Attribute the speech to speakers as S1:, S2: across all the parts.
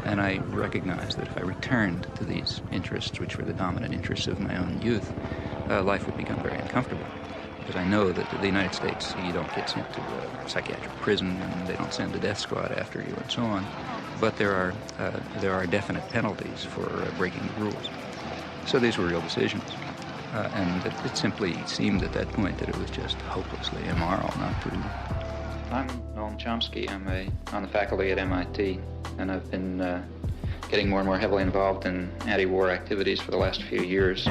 S1: And I recognized that if I returned to these interests, which were the dominant interests of my own youth, life would become very uncomfortable. Because I know that in the United States, you don't get sent to a psychiatric prison, and they don't send a death squad after you, and so on. But there are definite penalties for breaking the rules. So these were real decisions. And it simply seemed at that point that it was just hopelessly immoral not to. I'm Noam Chomsky. I'm on the faculty at MIT, and I've been getting more and more heavily involved in anti-war activities for the last few years.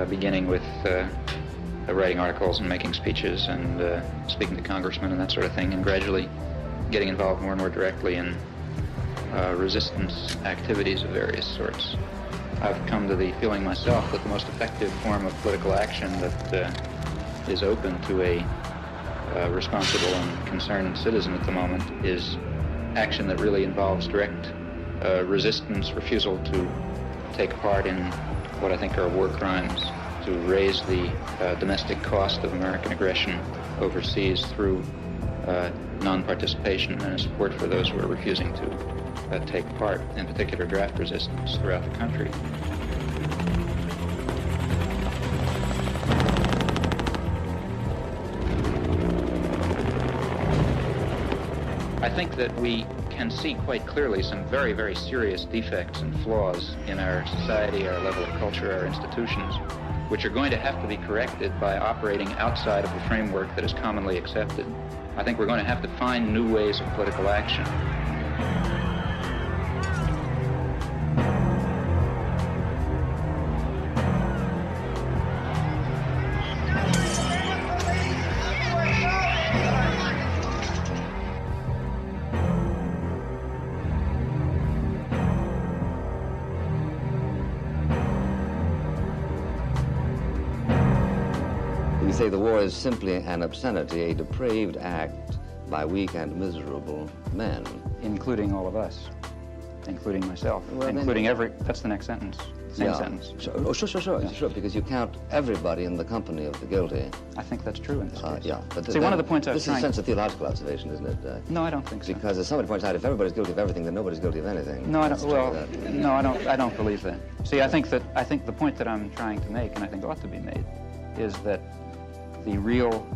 S1: Beginning with writing articles and making speeches and speaking to congressmen and that sort of thing, and gradually getting involved more and more directly in resistance activities of various sorts. I've come to the feeling myself that the most effective form of political action that is open to a responsible and concerned citizen at the moment is action that really involves direct resistance, refusal to take part in what I think are war crimes, to raise the domestic cost of American aggression overseas through non-participation and support for those who are refusing to take part, in particular draft resistance throughout the country. I think that we can see quite clearly some very, very serious defects and flaws in our society, our level of culture, our institutions, which are going to have to be corrected by operating outside of the framework that is commonly accepted. I think we're going to have to find new ways of political action.
S2: We say the war is simply an obscenity, a depraved act by weak and miserable men.
S1: Including all of us, including myself,
S2: well,
S1: including that's the next sentence. Same sentence.
S2: Sure, because you count everybody in the company of the guilty.
S1: I think that's true in this case.
S2: Yeah, but
S1: see, one of the points I was
S2: trying... This is a sense of theological observation, isn't it?
S1: No, I don't think so.
S2: Because as somebody points out, if everybody's guilty of everything, then nobody's guilty of anything.
S1: No, I don't. Well, no, I don't believe that. See, I think the point that I'm trying to make, and I think ought to be made, is that the real,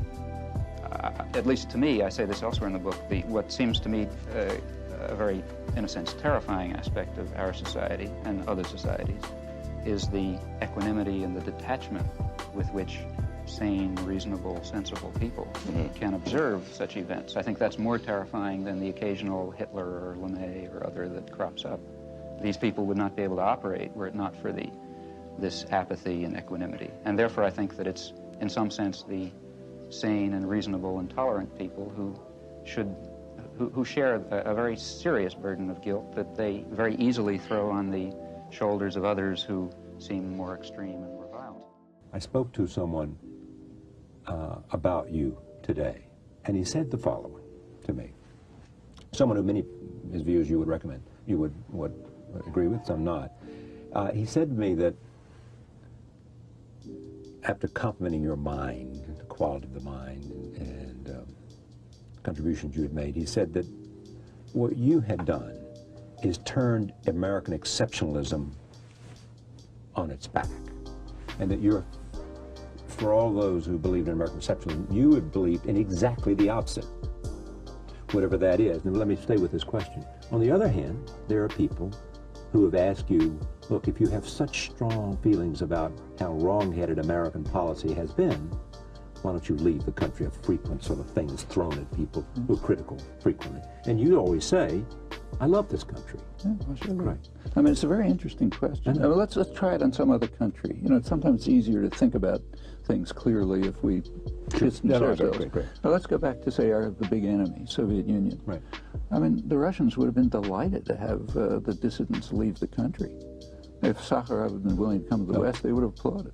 S1: at least to me, I say this elsewhere in the book, what seems to me a very, in a sense, terrifying aspect of our society and other societies is the equanimity and the detachment with which sane, reasonable, sensible people can observe such events. I think that's more terrifying than the occasional Hitler or LeMay or other that crops up. These people would not be able to operate were it not for this apathy and equanimity. And therefore I think that it's, in some sense, the sane and reasonable and tolerant people who share a very serious burden of guilt that they very easily throw on the shoulders of others who seem more extreme and more violent.
S3: I spoke to someone about you today, and he said the following to me. Someone who many of his views you would recommend, you would agree with, some not. He said to me that after complimenting your mind, the quality of the mind, and contributions you had made, he said that what you had done is turned American exceptionalism on its back, and that you're, for all those who believe in American exceptionalism, you had believed in exactly the opposite, whatever that is. Now let me stay with this question. On the other hand, there are people who have asked you, look, if you have such strong feelings about how wrong-headed American policy has been, why don't you leave the country? A frequent sort of thing is thrown at people who are critical frequently. And you always say, I love this country.
S4: Yeah, well, sure. Right. I mean, it's a very interesting question. I mean, let's try it on some other country. You know, it's sometimes easier to think about things clearly if we distance ourselves.
S3: Great.
S4: Now, let's go back to, say, the big enemy, Soviet Union.
S3: Right.
S4: I mean, the Russians would have been delighted to have the dissidents leave the country. If Sakharov had been willing to come to the West, they would have applauded.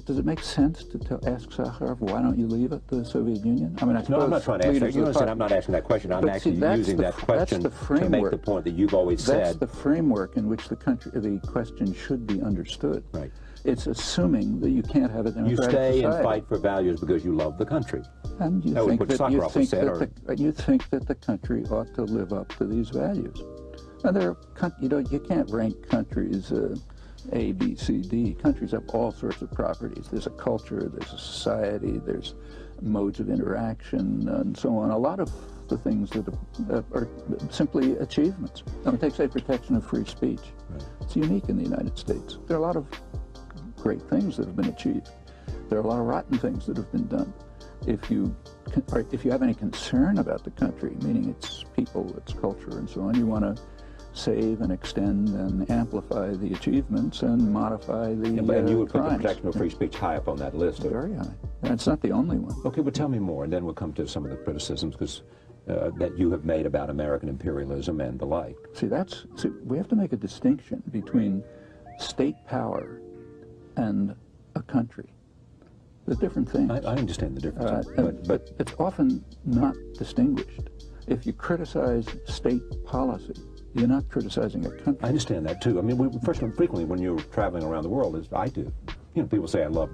S4: does it make sense to ask Sakharov, why don't you leave the Soviet Union? I mean, I suppose
S3: no, I'm not trying to ask that. You understand, I'm not asking that question. I'm actually using that question to make the point that you've always said.
S4: That's the framework in which the question should be understood.
S3: Right.
S4: It's assuming that you can't have a democratic
S3: society. You stay and fight for values because you love the country.
S4: And you think that the country ought to live up to these values. And you can't rank countries A, B, C, D. Countries have all sorts of properties. There's a culture, there's a society, there's modes of interaction, and so on. A lot of the things that are simply achievements. I mean, take, say, protection of free speech. Right. It's unique in the United States. There are a lot of great things that have been achieved. There are a lot of rotten things that have been done. If you have any concern about the country, meaning its people, its culture, and so on, you want to save and extend and amplify the achievements and modify the
S3: and you would
S4: crimes.
S3: Put the protection of free speech high up on that list.
S4: Very high. And it's not the only one.
S3: Okay, well, tell me more, and then we'll come to some of the criticisms that you have made about American imperialism and the like.
S4: See, we have to make a distinction between state power and a country. They're different things.
S3: I understand the difference,
S4: but it's often not distinguished. If you criticize state policy, you're not criticizing a country.
S3: I understand that too. I mean, frequently when you're traveling around the world, as I do, people say I love,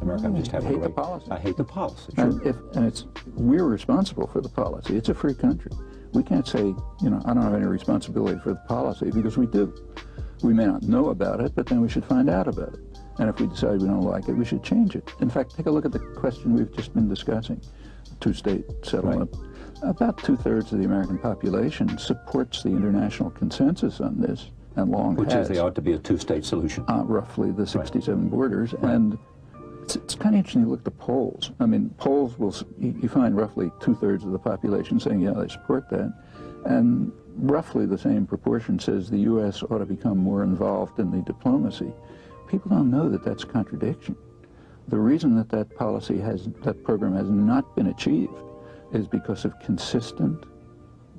S3: America. I just have
S4: hate the policy.
S3: I hate the policy. Sure.
S4: And we're responsible for the policy. It's a free country. We can't say, I don't have any responsibility for the policy, because we do. We may not know about it, but then we should find out about it. And if we decide we don't like it, we should change it. In fact, take a look at the question we've just been discussing, two-state settlement. Right. About 2/3 of the American population supports the international consensus on this, and
S3: Which is there ought to be a two-state solution.
S4: Roughly the 67
S3: right.
S4: borders. Right. And it's kind of interesting to look at the polls. I mean, polls you find roughly 2/3 of the population saying, yeah, they support that. And roughly the same proportion says the U.S. ought to become more involved in the diplomacy. People don't know that that's a contradiction. The reason that that program has not been achieved is because of consistent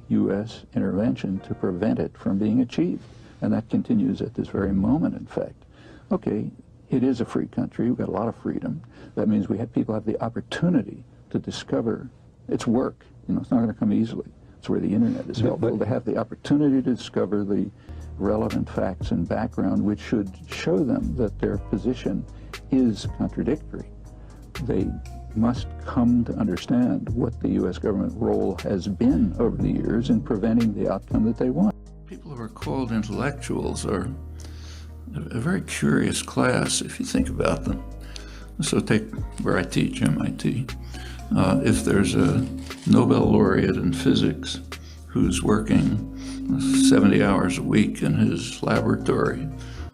S4: U.S. intervention to prevent it from being achieved. And that continues at this very moment, in fact. Okay, it is a free country. We've got a lot of freedom. That means people have the opportunity to discover its work. It's not going to come easily. It's where the internet is helpful. They have the opportunity to discover the relevant facts and background, which should show them that their position is contradictory. They must come to understand what the U.S. government role has been over the years in preventing the outcome that they want. People who are called intellectuals are a very curious class, if you think about them. So take where I teach, MIT. If there's a Nobel laureate in physics who's working 70 hours a week in his laboratory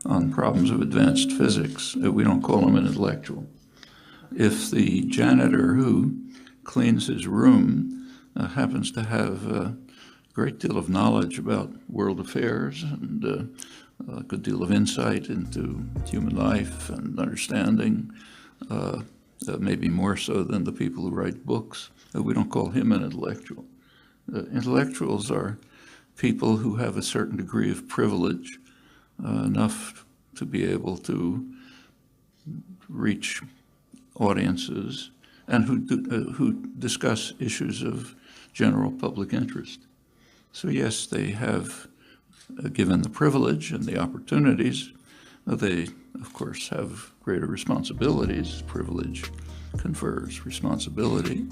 S4: on problems of advanced physics, we don't call him an intellectual. If the janitor who cleans his room happens to have a great deal of knowledge about world affairs and a good deal of insight into human life and understanding, maybe more so than the people who write books, we don't call him an intellectual. Intellectuals are people who have a certain degree of privilege, enough to be able to reach audiences and who discuss issues of general public interest. So yes, they have, given the privilege and the opportunities, they of course have greater responsibilities. Privilege confers responsibility.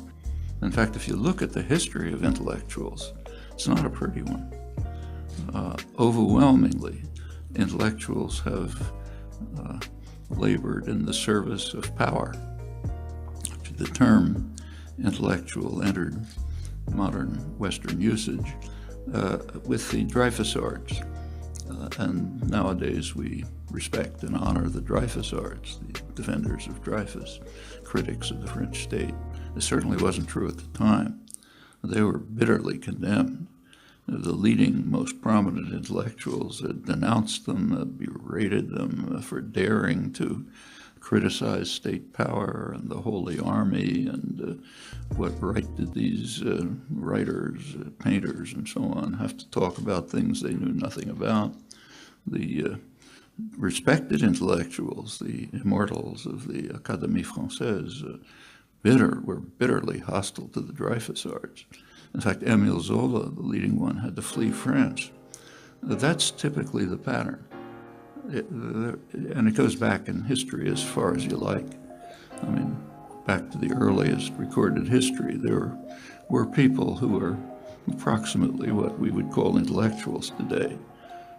S4: In fact, if you look at the history of intellectuals, it's not a pretty one. Overwhelmingly, intellectuals have labored in the service of power. The term intellectual entered modern Western usage with the Dreyfus Arts. And nowadays we respect and honor the Dreyfus Arts, the defenders of Dreyfus, critics of the French state. It certainly wasn't true at the time. They were bitterly condemned. The leading, most prominent intellectuals denounced them, berated them for daring to criticize state power and the Holy Army, and what right did these writers, painters, and so on have to talk about things they knew nothing about. The
S5: respected intellectuals, the immortals of the Académie Française, were bitterly hostile to the Dreyfusards. In fact, Émile Zola, the leading one, had to flee France. That's typically the pattern. And it goes back in history as far as you like. I mean, back to the earliest recorded history, there were people who were approximately what we would call intellectuals today.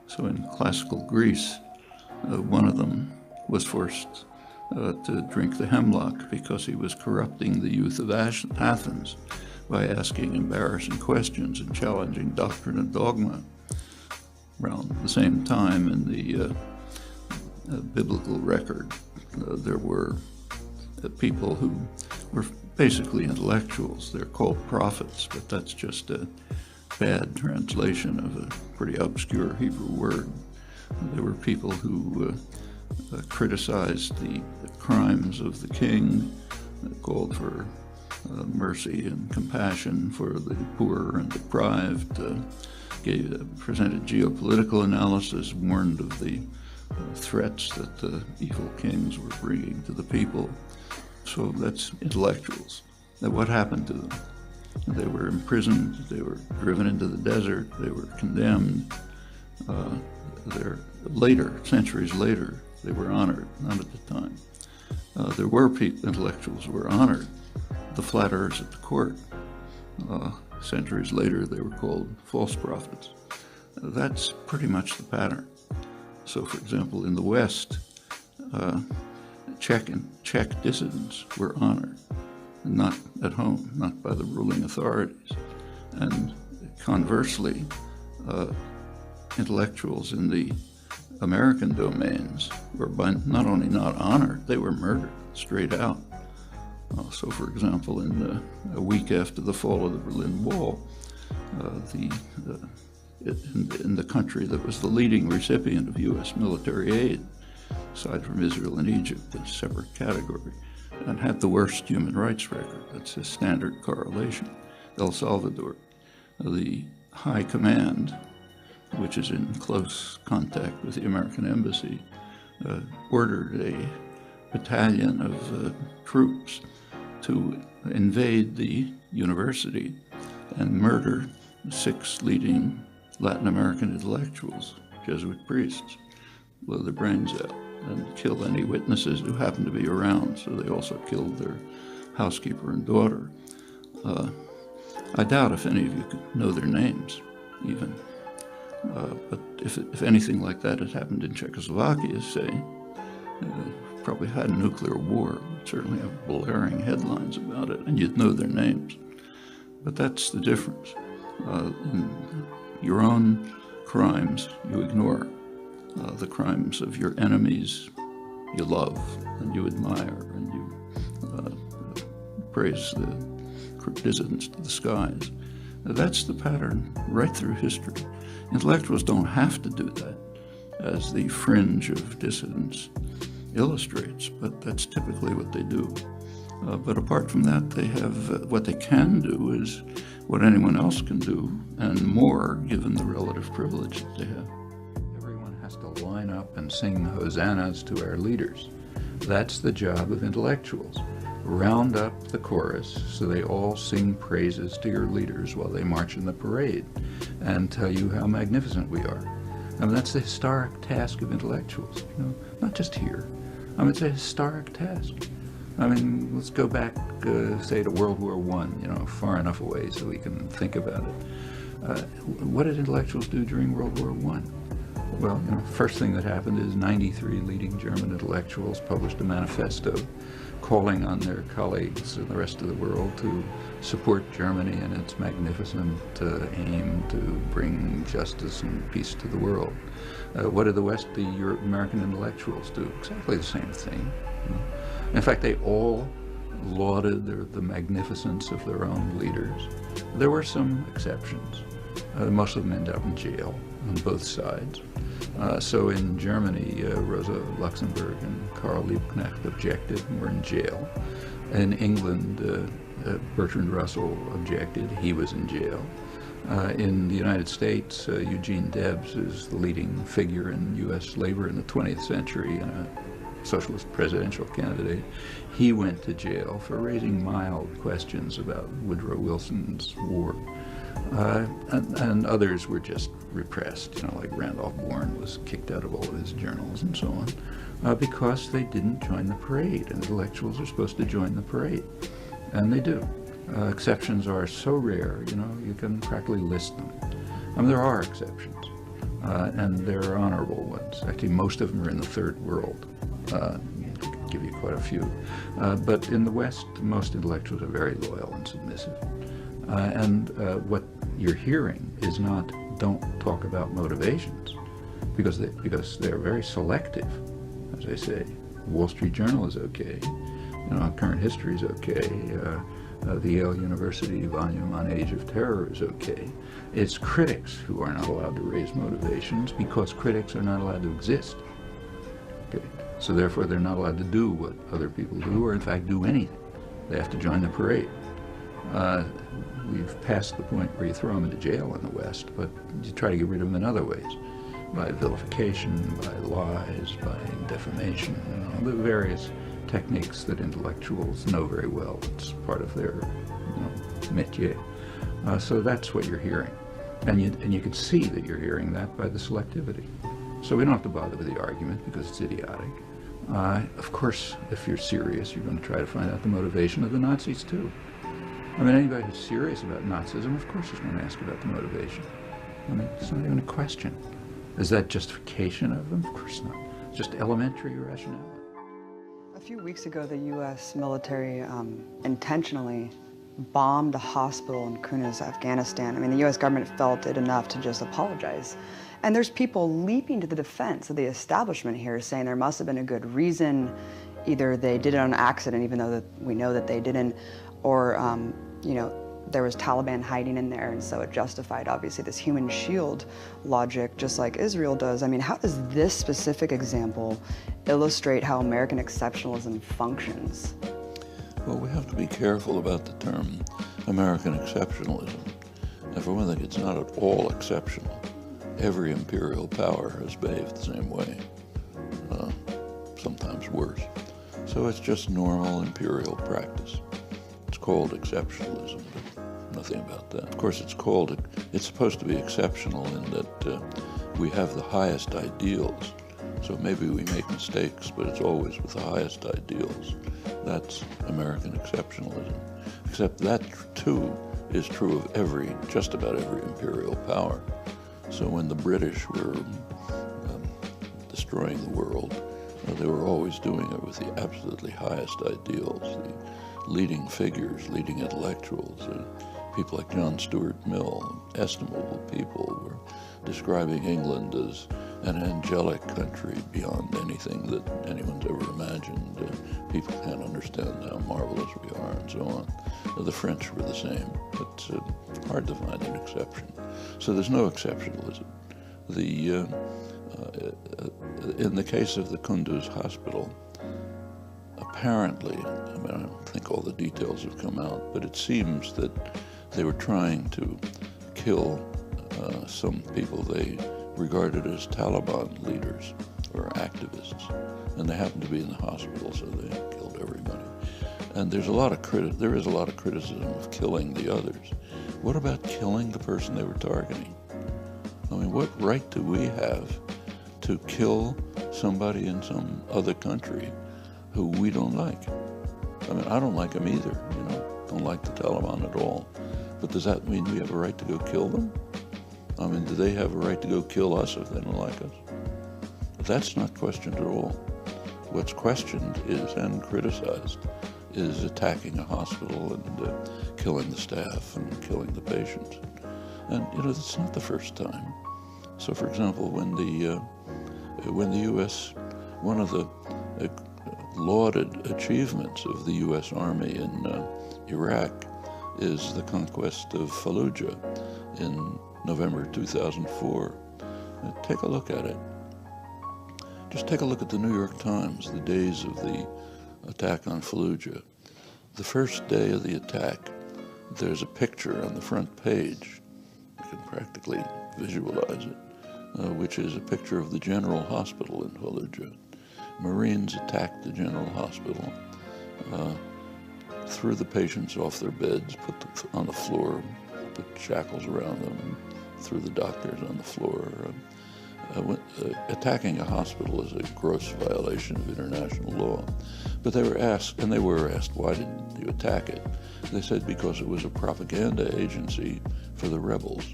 S5: So in classical Greece, one of them was forced to drink the hemlock because he was corrupting the youth of Athens by asking embarrassing questions and challenging doctrine and dogma. Around the same time in the biblical record, there were people who were basically intellectuals. They're called prophets, but that's just a bad translation of a pretty obscure Hebrew word. There were people who criticized the crimes of the king, called for mercy and compassion for the poor and deprived, presented geopolitical analysis, warned of the threats that the evil kings were bringing to the people. So that's intellectuals. Now, what happened to them? They were imprisoned, they were driven into the desert, they were condemned. Centuries later, they were honored, not at the time. There were intellectuals who were honored, the flatterers at the court. Centuries later, they were called false prophets. That's pretty much the pattern. So, for example, in the West, Czech dissidents were honored, not at home, not by the ruling authorities. And conversely, intellectuals in the American domains were not only not honored, they were murdered straight out. So, for example, in a week after the fall of the Berlin Wall, in the country that was the leading recipient of U.S. military aid, aside from Israel and Egypt, a separate category, and had the worst human rights record. That's a standard correlation. El Salvador, the High Command, which is in close contact with the American Embassy, ordered a battalion of troops to invade the university and murder 6 leading Latin American intellectuals, Jesuit priests, blow their brains out and kill any witnesses who happened to be around. So they also killed their housekeeper and daughter. I doubt if any of you could know their names, even. But if anything like that had happened in Czechoslovakia, say, probably had a nuclear war, we'd certainly have blaring headlines about it, and you'd know their names. But that's the difference. In your own crimes, you ignore. The crimes of your enemies, you love, and you admire, and you praise the dissidents to the skies. Now, that's the pattern right through history. Intellectuals don't have to do that, as the fringe of dissidents illustrates, but that's typically what they do. But apart from that, they have what they can do is what anyone else can do, and more, given the relative privilege that they have.
S4: Everyone has to line up and sing hosannas to our leaders. That's the job of intellectuals. Round up the chorus so they all sing praises to your leaders while they march in the parade and tell you how magnificent we are. I mean, that's the historic task of intellectuals, not just here. I mean, it's a historic task. I mean, let's go back, say, to World War I, far enough away so we can think about it. What did intellectuals do during World War I? Well, first thing that happened is 93 leading German intellectuals published a manifesto calling on their colleagues in the rest of the world to support Germany in its magnificent aim to bring justice and peace to the world. What did the American intellectuals do? Exactly the same thing. In fact, they all lauded the magnificence of their own leaders. There were some exceptions. Most of them ended up in jail on both sides. So in Germany, Rosa Luxemburg and Karl Liebknecht objected and were in jail. In England, Bertrand Russell objected. He was in jail.
S5: In the United States, Eugene Debs is the leading figure in U.S. labor in the 20th century, a socialist presidential candidate. He went to jail for raising mild questions about Woodrow Wilson's war. And others were just repressed, like Randolph Bourne was kicked out of all of his journals and so on, because they didn't join the parade. And intellectuals are supposed to join the parade, and they do. Exceptions are so rare, you can practically list them. There are exceptions, and there are honorable ones. Actually, most of them are in the third world. I'll give you quite a few. But in the West, most intellectuals are very loyal and submissive. And what you're hearing is not, don't talk about motivations, because they're very selective, as I say. Wall Street Journal is okay, Current History is okay, the Yale University volume on Age of Terror is okay. It's critics who are not allowed to raise motivations because critics are not allowed to exist. Okay. So therefore they're not allowed to do what other people do, or in fact do anything. They have to join the parade. We've passed the point where you throw them into jail in the West, but you try to get rid of them in other ways, by vilification, by lies, by defamation, the various techniques that intellectuals know very well. It's part of their métier. So that's what you're hearing. And you can see that you're hearing that by the selectivity. So we don't have to bother with the argument because it's idiotic. Of course, if you're serious, you're going to try to find out the motivation of the Nazis too. Anybody who's serious about Nazism, of course, is going to ask about the motivation. It's not even a question. Is that justification of them? Of course not. It's just elementary rationality.
S6: A few weeks ago, the U.S. military intentionally bombed a hospital in Kunas, Afghanistan. The U.S. government felt it enough to just apologize. And there's people leaping to the defense of the establishment here, saying there must have been a good reason. Either they did it on accident, even though we know that they didn't, or there was Taliban hiding in there, and so it justified, obviously, this human shield logic, just like Israel does. How does this specific example illustrate how American exceptionalism functions?
S7: Well, we have to be careful about the term American exceptionalism. And for one thing, it's not at all exceptional. Every imperial power has behaved the same way, sometimes worse. So it's just normal imperial practice. It's called exceptionalism, but nothing about that. Of course, it's supposed to be exceptional in that we have the highest ideals. So maybe we make mistakes, but it's always with the highest ideals. That's American exceptionalism. Except that, too, is true of just about every imperial power. So when the British were destroying the world, they were always doing it with the absolutely highest ideals. The leading figures, leading intellectuals, people like John Stuart Mill, estimable people, were describing England as an angelic country beyond anything that anyone's ever imagined. People can't understand how marvelous we are, and so on. The French were the same. It's hard to find an exception. So there's no exceptionalism. In the case of the Kunduz hospital, apparently, I don't think all the details have come out, but it seems that they were trying to kill some people they regarded as Taliban leaders or activists, and they happened to be in the hospital, so they killed everybody. And there is a lot of criticism of killing the others. What about killing the person they were targeting? What right do we have to kill somebody in some other country who we don't like? I don't like them either, don't like the Taliban at all. But does that mean we have a right to go kill them? Do they have a right to go kill us if they don't like us? That's not questioned at all. What's questioned is, and criticized, is attacking a hospital and killing the staff and killing the patients. And, it's not the first time. So, for example, when the U.S., one of the lauded achievements of the U.S. Army in Iraq is the conquest of Fallujah in November 2004. Take a look at it. Just take a look at the New York Times, the days of the attack on Fallujah. The first day of the attack, there's a picture on the front page can practically visualize it, which is a picture of the General Hospital in Fallujah. Marines attacked the General Hospital, threw the patients off their beds, put them on the floor, put shackles around them, and threw the doctors on the floor. Attacking a hospital is a gross violation of international law. But they were asked, why did you attack it? They said because it was a propaganda agency for the rebels.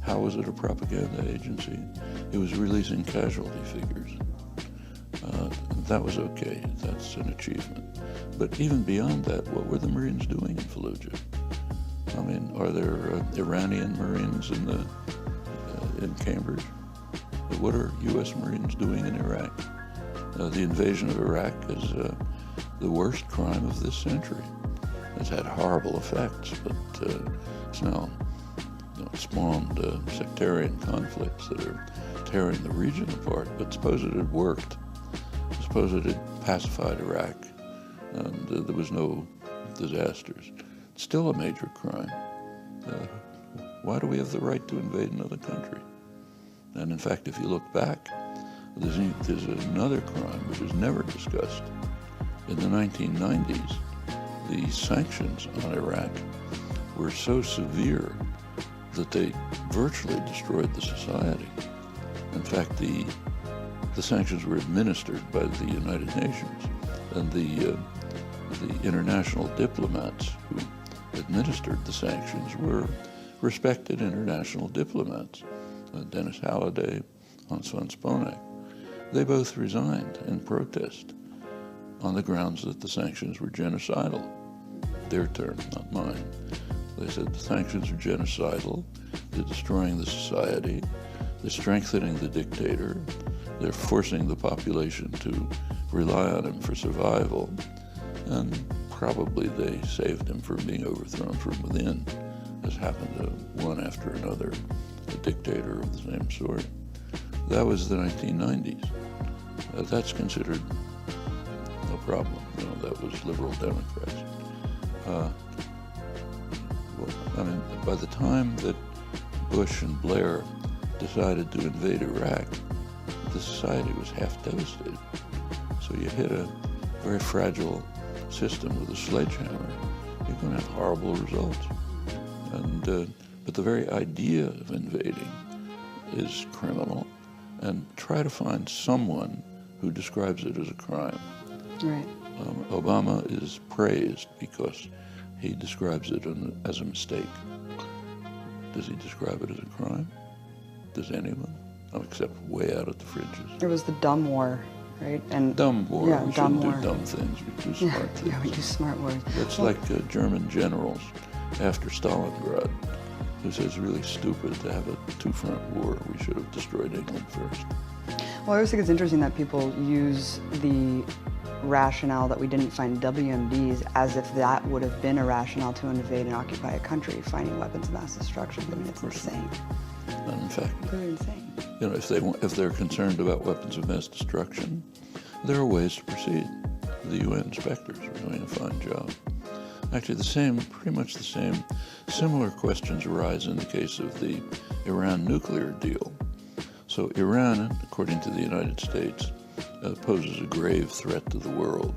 S7: How was it a propaganda agency? It was releasing casualty figures. That was okay, that's an achievement. But even beyond that, what were the Marines doing in Fallujah? I mean, are there Iranian Marines in Cambridge? What are U.S. Marines doing in Iraq? The invasion of Iraq is the worst crime of this century. It's had horrible effects, but it's now spawned sectarian conflicts that are tearing the region apart. But suppose it had worked. Suppose it had pacified Iraq and there was no disasters. It's still a major crime. Why do we have the right to invade another country? And in fact, if you look back, there's another crime which was never discussed. In the 1990s, the sanctions on Iraq were so severe that they virtually destroyed the society. In fact, the sanctions were administered by the United Nations, and the international diplomats who administered the sanctions were respected international diplomats. Dennis Halliday, Hans von Sponek. They both resigned in protest on the grounds that the sanctions were genocidal. Their term, not mine. They said the sanctions are genocidal, they're destroying the society, they're strengthening the dictator, they're forcing the population to rely on him for survival, and probably they saved him from being overthrown from within, as happened to one after another, a dictator of the same sort. That was the 1990s. That's considered no problem. That was liberal Democrats. By the time that Bush and Blair decided to invade Iraq, the society was half devastated. So you hit a very fragile system with a sledgehammer, you're going to have horrible results. But the very idea of invading is criminal, and try to find someone who describes it as a crime.
S6: Right.
S7: Obama is praised because he describes it as a mistake. Does he describe it as a crime? Does anyone? Except way out at the fringes.
S6: It was the dumb war, right? And
S7: dumb war.
S6: Yeah,
S7: we
S6: dumb
S7: shouldn't
S6: war.
S7: do dumb things. We do smart things.
S6: Yeah, we do smart words.
S7: It's like German generals after Stalingrad, who says it's really stupid to have a two-front war. We should have destroyed England first.
S6: Well, I always think it's interesting that people use the rationale that we didn't find WMDs as if that would have been a rationale to invade and occupy a country, finding weapons of mass destruction. I mean, it's insane.
S7: And in fact,
S6: Really insane.
S7: If they're concerned about weapons of mass destruction, there are ways to proceed. The UN inspectors are doing a fine job. Actually, pretty much the same, similar questions arise in the case of the Iran nuclear deal. So Iran, according to the United States, poses a grave threat to the world.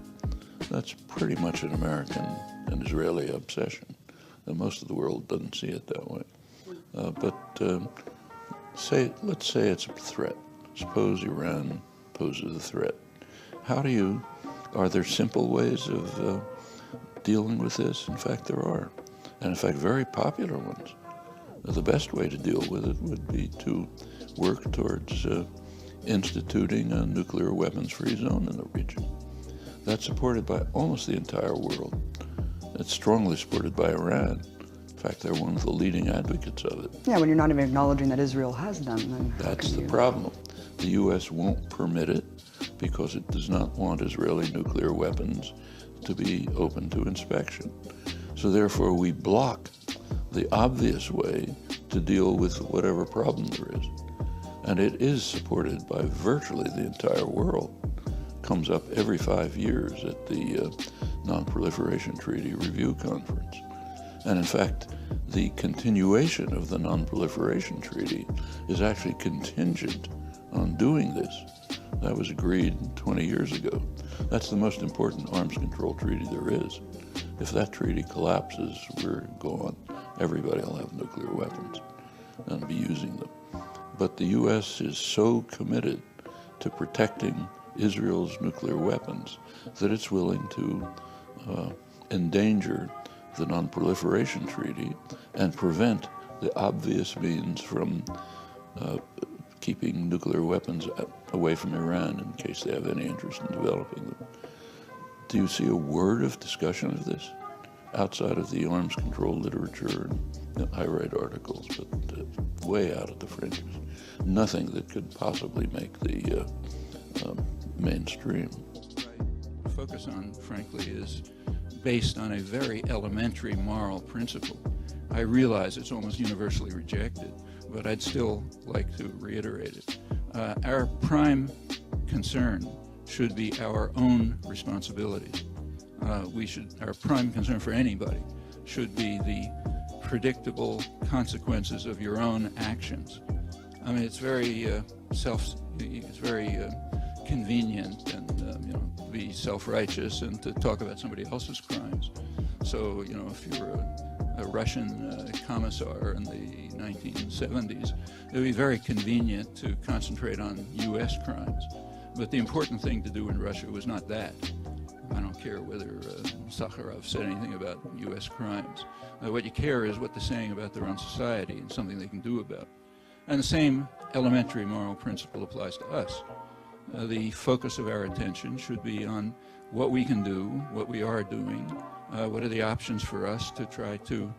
S7: That's pretty much an American and Israeli obsession. And most of the world doesn't see it that way. Let's say it's a threat. Suppose Iran poses a threat. Are there simple ways of dealing with this? In fact, there are. And in fact, very popular ones. The best way to deal with it would be to work towards instituting a nuclear weapons-free zone in the region. That's supported by almost the entire world. It's strongly supported by Iran. In fact, they're one of the leading advocates of it.
S6: Yeah, when you're not even acknowledging that Israel has them, then
S7: That's the problem. The U.S. won't permit it because it does not want Israeli nuclear weapons to be open to inspection. So therefore, we block the obvious way to deal with whatever problem there is. And it is supported by virtually the entire world. Comes up every 5 years at the Non-Proliferation Treaty Review Conference. And in fact, the continuation of the Non-Proliferation Treaty is actually contingent on doing this. That was agreed 20 years ago. That's the most important arms control treaty there is. If that treaty collapses, we're gone. Everybody will have nuclear weapons and be using them. But the U.S. is so committed to protecting Israel's nuclear weapons that it's willing to endanger the Non-Proliferation Treaty and prevent the obvious means from keeping nuclear weapons away from Iran in case they have any interest in developing them. Do you see a word of discussion of this outside of the arms control literature? And I write articles, but way out at the fringes. Nothing that could possibly make the mainstream.
S5: What I focus on, frankly, is based on a very elementary moral principle. I realize it's almost universally rejected, but I'd still like to reiterate it. Our prime concern should be our own responsibilities. Our prime concern for anybody should be the predictable consequences of your own actions. I mean, it's very convenient and to be self-righteous and to talk about somebody else's crimes. So, if you're a Russian commissar in the 1970s, it would be very convenient to concentrate on U.S. crimes. But the important thing to do in Russia was not that. I don't care whether Sakharov said anything about U.S. crimes. What you care is what they're saying about their own society and something they can do about it. And the same elementary moral principle applies to us. The focus of our attention should be on what we can do, what we are doing, what are the options for us to try to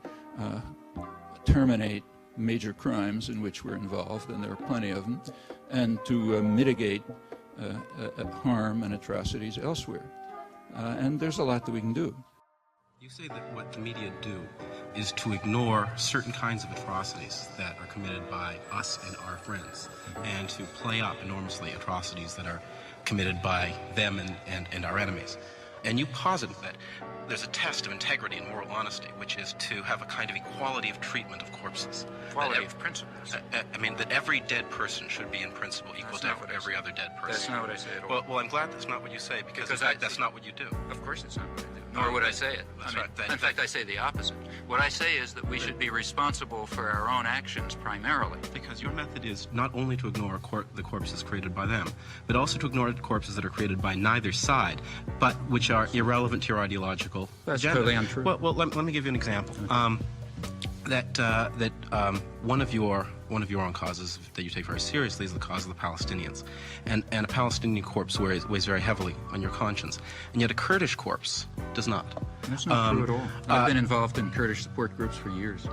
S5: terminate major crimes in which we're involved, and there are plenty of them, and to mitigate harm and atrocities elsewhere. And there's a lot that we can do.
S8: You say that what the media do is to ignore certain kinds of atrocities that are committed by us and our friends, and to play up enormously atrocities that are committed by them and our enemies. And you posit that there's a test of integrity and moral honesty, which is to have a kind of equality of treatment of corpses.
S1: Equality of principles.
S8: I mean, that every dead person should be in principle equal to every other dead person.
S1: That's not what I say at all.
S8: Well, I'm glad that's not what you say, because in fact, that's not what you do.
S1: Of course it's not what I do. Nor would I say it.
S8: That's
S1: I mean,
S8: right.
S1: in fact, I say the opposite. What I say is that we should be responsible for our own actions primarily.
S8: Because your method is not only to ignore the corpses created by them, but also to ignore corpses that are created by neither side, but which are irrelevant to your ideological
S1: That's
S8: agenda.
S1: totally untrue.
S8: Well, let me give you an example. One of your own causes that you take very seriously is the cause of the Palestinians, and a Palestinian corpse weighs very heavily on your conscience, and yet a Kurdish corpse does not.
S1: That's not true at all. I've been involved in Kurdish support groups for years.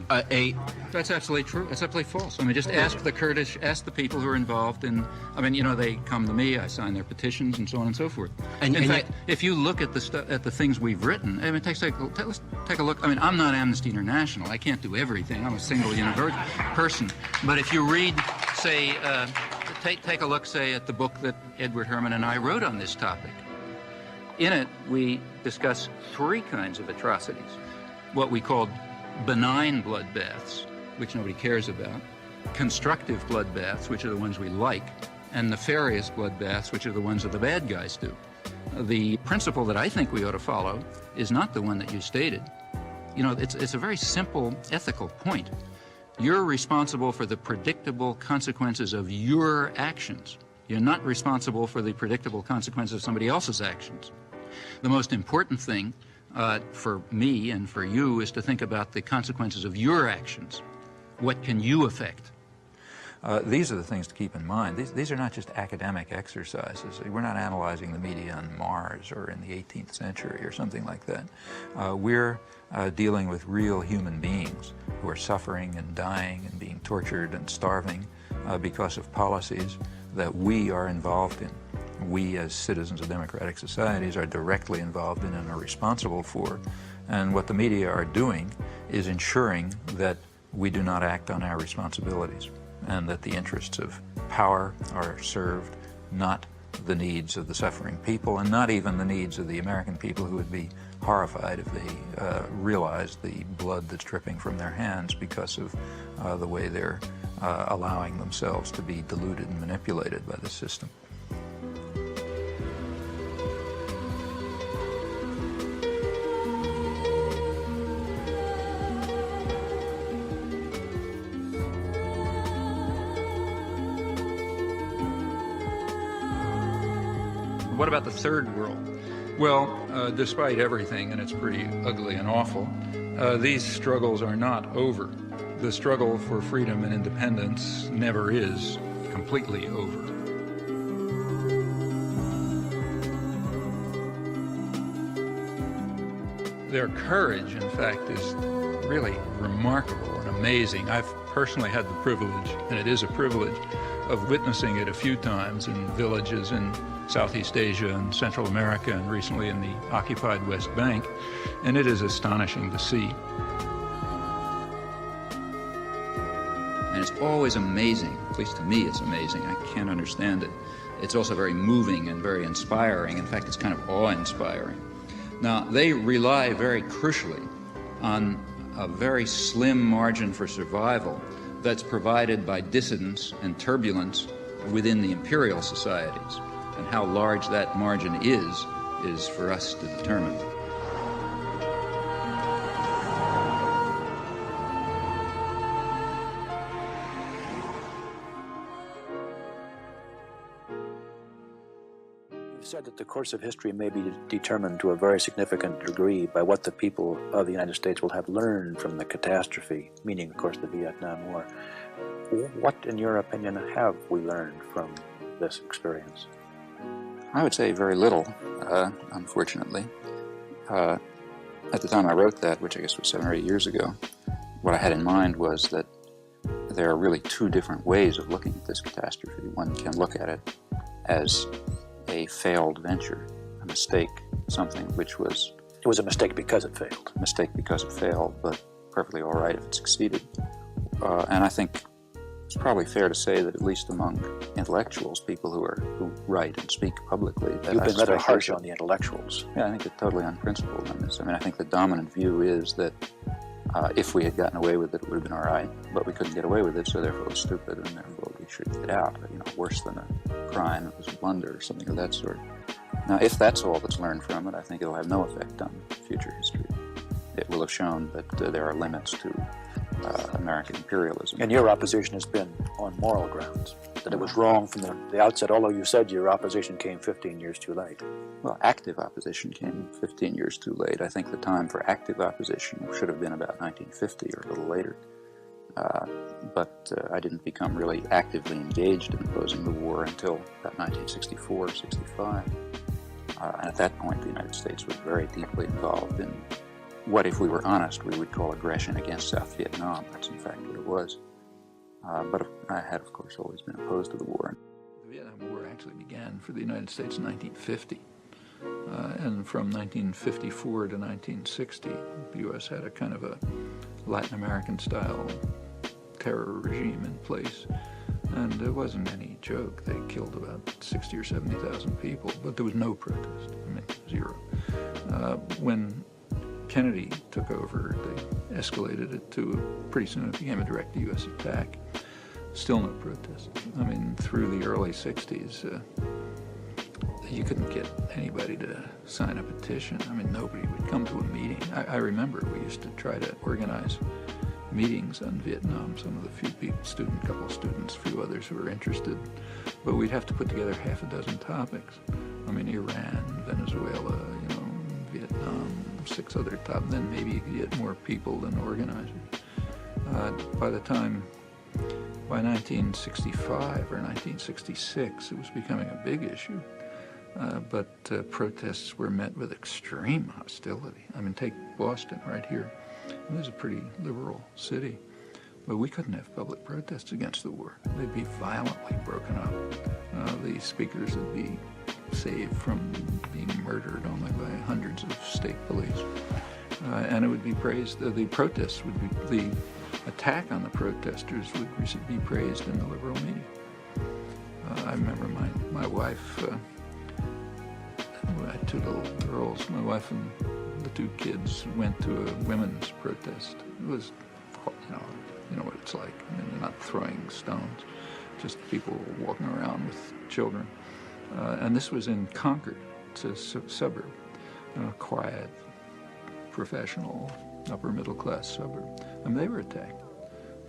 S1: That's absolutely true. That's absolutely false. I mean, just ask the Kurdish, ask the people who are involved in, they come to me, I sign their petitions and so on and so forth. In fact, if you look at the things we've written, I mean, let's take a look. I mean, I'm not Amnesty International. I can't do everything. I'm a single person. But if you read, say, take a look, say, at the book that Edward Herman and I wrote on this topic. In it, we discuss three kinds of atrocities. What we called benign bloodbaths, which nobody cares about, constructive bloodbaths, which are the ones we like, and nefarious bloodbaths, which are the ones that the bad guys do. The principle that I think we ought to follow is not the one that you stated. It's a very simple ethical point. You're responsible for the predictable consequences of your actions. You're not responsible for the predictable consequences of somebody else's actions. The most important thing for me and for you is to think about the consequences of your actions. What can you affect? These are the things to keep in mind. These are not just academic exercises. We're not analyzing the media on Mars or in the 18th century or something like that. We're dealing with real human beings who are suffering and dying and being tortured and starving because of policies that we are involved in. We as citizens of democratic societies are directly involved in and are responsible for. And what the media are doing is ensuring that we do not act on our responsibilities, and that the interests of power are served, not
S9: the needs of the suffering people, and not even the needs of the American people, who would be horrified if they realized the blood that's dripping from their hands because of the way they're allowing themselves to be deluded and manipulated by the system.
S5: What about the third world? Well, despite everything, and it's pretty ugly and awful, these struggles are not over. The struggle for freedom and independence never is completely over. Their courage, in fact, is really remarkable and amazing. I've personally had the privilege, and it is a privilege, of witnessing it a few times in villages in Southeast Asia and Central America, and recently in the occupied West Bank, and it is astonishing to see.
S1: And it's always amazing, at least to me it's amazing, I can't understand it. It's also very moving and very inspiring. In fact, it's kind of awe-inspiring. Now, they rely very crucially on a very slim margin for survival that's provided by dissidence and turbulence within the imperial societies. And how large that margin is for us to determine.
S10: You've said that the course of history may be determined to a very significant degree by what the people of the United States will have learned from the catastrophe, meaning, of course, the Vietnam War. What, in your opinion, have we learned from this experience?
S1: I would say very little, unfortunately. At the time I wrote that, which I guess was 7 or 8 years ago, what I had in mind was that there are really two different ways of looking at this catastrophe. One can look at it as a failed venture, a mistake, something which was...
S10: It was a mistake because it failed.
S1: A mistake because it failed, but perfectly all right if it succeeded. And I think it's probably fair to say that at least among intellectuals, people who write and speak publicly...
S10: You've been rather harsh on the intellectuals.
S1: Yeah, I think it's totally unprincipled on this. I mean, I think the dominant view is that if we had gotten away with it, it would have been all right, but we couldn't get away with it, so therefore it was stupid, and therefore we should get out. You know, worse than a crime, it was a blunder or something of that sort. Now, if that's all that's learned from it, I think it'll have no effect on future history. It will have shown that there are limits to American imperialism.
S10: And your opposition has been on moral grounds, that it was wrong from the outset, although you said your opposition came 15 years too late.
S1: Well, active opposition came 15 years too late. I think the time for active opposition should have been about 1950 or a little later. But I didn't become really actively engaged in opposing the war until about 1964 or 65. And at that point, the United States was very deeply involved in what, if we were honest, we would call aggression against South Vietnam. That's in fact what it was. But I had, of course, always been opposed to the war.
S5: The Vietnam War actually began for the United States in 1950. And from 1954 to 1960, the U.S. had a kind of a Latin American-style terror regime in place. And it wasn't any joke. They killed about 60 or 70,000 people, but there was no protest. I mean, zero. When Kennedy took over, they escalated it to, pretty soon it became a direct U.S. attack. Still no protest. I mean, through the early 60s, you couldn't get anybody to sign a petition. I mean, nobody would come to a meeting. I remember we used to try to organize meetings on Vietnam. Some of the few people, couple of students, a few others who were interested. But we'd have to put together half a dozen topics. I mean, Iran, Venezuela, Vietnam, 6 other topics. Then maybe you could get more people than organizers. By 1965 or 1966, it was becoming a big issue. But protests were met with extreme hostility. I mean, take Boston right here. And this is a pretty liberal city. But we couldn't have public protests against the war. They'd be violently broken up. The speakers would be saved from being murdered only by hundreds of state police. And it would be praised, the protests would be, the attack on the protesters would be praised in the liberal media. I remember my wife, I had two little girls. My wife and the two kids went to a women's protest. It was, you know what it's like. I mean, they're not throwing stones, just people walking around with children. And this was in Concord. It's a suburb, quiet, professional, upper middle class suburb. And they were attacked.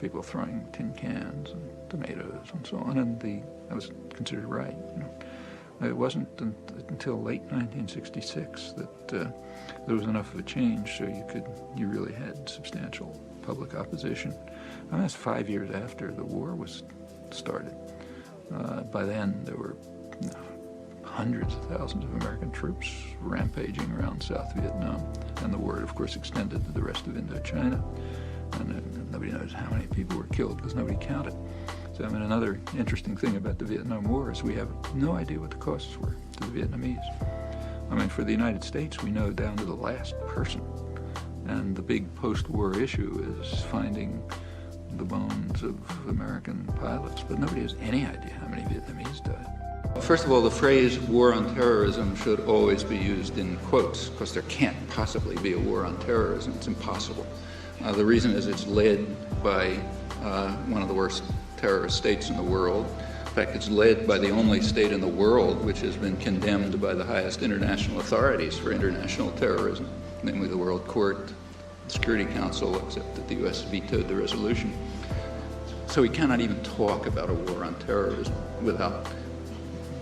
S5: People throwing tin cans and tomatoes and so on, and that was considered right. You know. It wasn't until late 1966 that there was enough of a change so you really had substantial public opposition. And that's 5 years after the war was started. By then there were hundreds of thousands of American troops rampaging around South Vietnam, and the war, of course, extended to the rest of Indochina. And nobody knows how many people were killed because nobody counted. So, I mean, another interesting thing about the Vietnam War is we have no idea what the costs were to the Vietnamese. I mean, for the United States, we know down to the last person. And the big post-war issue is finding the bones of American pilots, but nobody has any idea how many Vietnamese died. First of all, the phrase war on terrorism should always be used in quotes, because there can't possibly be a war on terrorism. It's impossible. The reason is it's led by one of the worst terrorist states in the world. In fact, it's led by the only state in the world which has been condemned by the highest international authorities for international terrorism, namely the World Court, the Security Council, except that the U.S. vetoed the resolution. So we cannot even talk about a war on terrorism without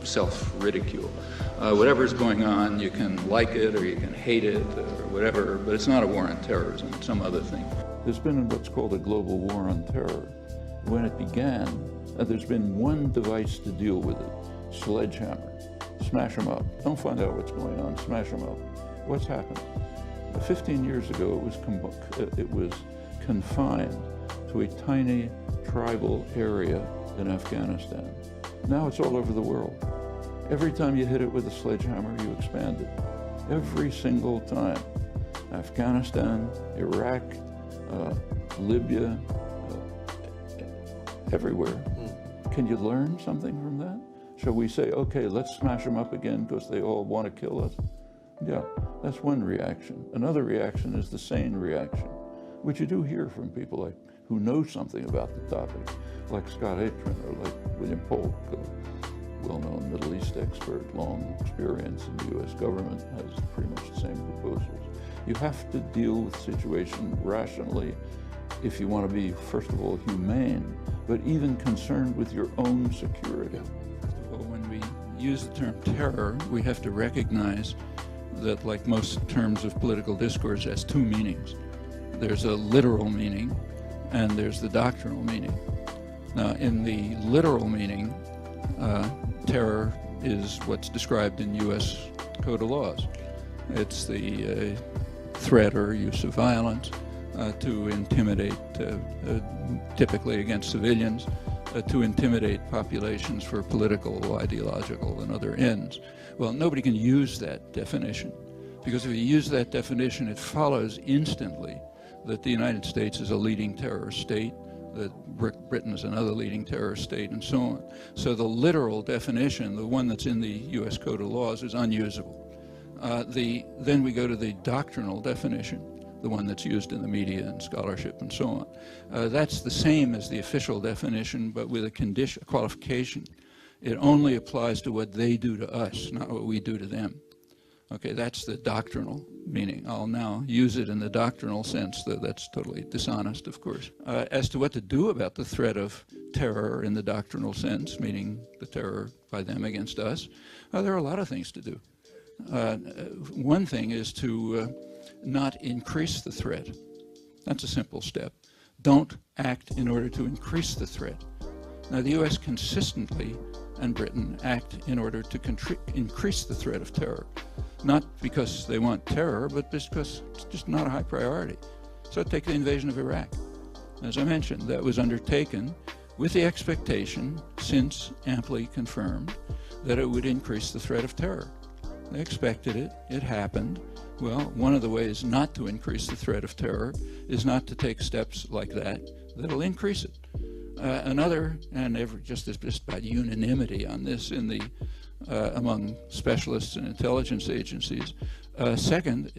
S5: self-ridicule. Whatever's going on, you can like it or you can hate it or whatever, but it's not a war on terrorism, it's some other thing. There's been what's called a global war on terror. When it began, there's been one device to deal with it: sledgehammer. Smash them up. Don't find out what's going on, smash them up. What's happened? 15 years ago, it was confined to a tiny tribal area in Afghanistan. Now it's all over the world. Every time you hit it with a sledgehammer, you expand it. Every single time. Afghanistan, Iraq, Libya, everywhere. Can you learn something from that? Shall we say, okay, let's smash them up again because they all want to kill us? Yeah, that's one reaction. Another reaction is the sane reaction, which you do hear from people who know something about the topic, like Scott Atran or like William Polk, a well-known Middle East expert, long experience in the U.S. government, has pretty much the same proposals. You have to deal with the situation rationally if you want to be, first of all, humane, but even concerned with your own security. First of all, when we use the term terror, we have to recognize that, like most terms of political discourse, has two meanings. There's a literal meaning, and there's the doctrinal meaning. Now, in the literal meaning, terror is what's described in U.S. Code of Laws. It's the threat or use of violence to intimidate, typically against civilians, to intimidate populations for political, ideological, and other ends. Well, nobody can use that definition, because if you use that definition, it follows instantly that the United States is a leading terrorist state, that Britain is another leading terrorist state, and so on. So the literal definition, the one that's in the U.S. Code of Laws, is unusable. Then we go to the doctrinal definition, the one that's used in the media and scholarship and so on. That's the same as the official definition, but with a condition, a qualification. It only applies to what they do to us, not what we do to them. Okay, that's the doctrinal meaning. I'll now use it in the doctrinal sense, though that's totally dishonest, of course. As to what to do about the threat of terror in the doctrinal sense, meaning the terror by them against us, there are a lot of things to do. One thing is to not increase the threat. That's a simple step. Don't act in order to increase the threat. Now, the U.S. consistently, and Britain, act in order to increase the threat of terror. Not because they want terror, but because it's just not a high priority. So take the invasion of Iraq. As I mentioned, that was undertaken with the expectation, since amply confirmed, that it would increase the threat of terror. They expected it. It happened. Well, one of the ways not to increase the threat of terror is not to take steps like that that'll increase it. Another, and just about unanimity on this in the among specialists and intelligence agencies. Second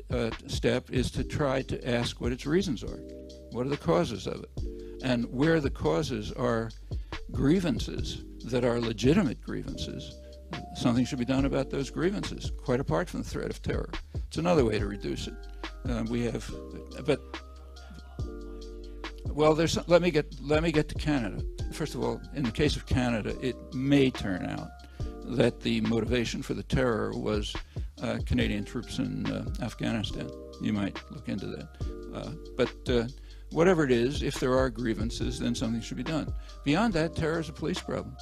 S5: step is to try to ask what its reasons are. What are the causes of it? And where the causes are grievances that are legitimate grievances, something should be done about those grievances, quite apart from the threat of terror. It's another way to reduce it. Well, let me get to Canada. First of all, in the case of Canada, it may turn out that the motivation for the terror was Canadian troops in Afghanistan. You might look into that. But whatever it is, if there are grievances, then something should be done. Beyond that, terror is a police problem.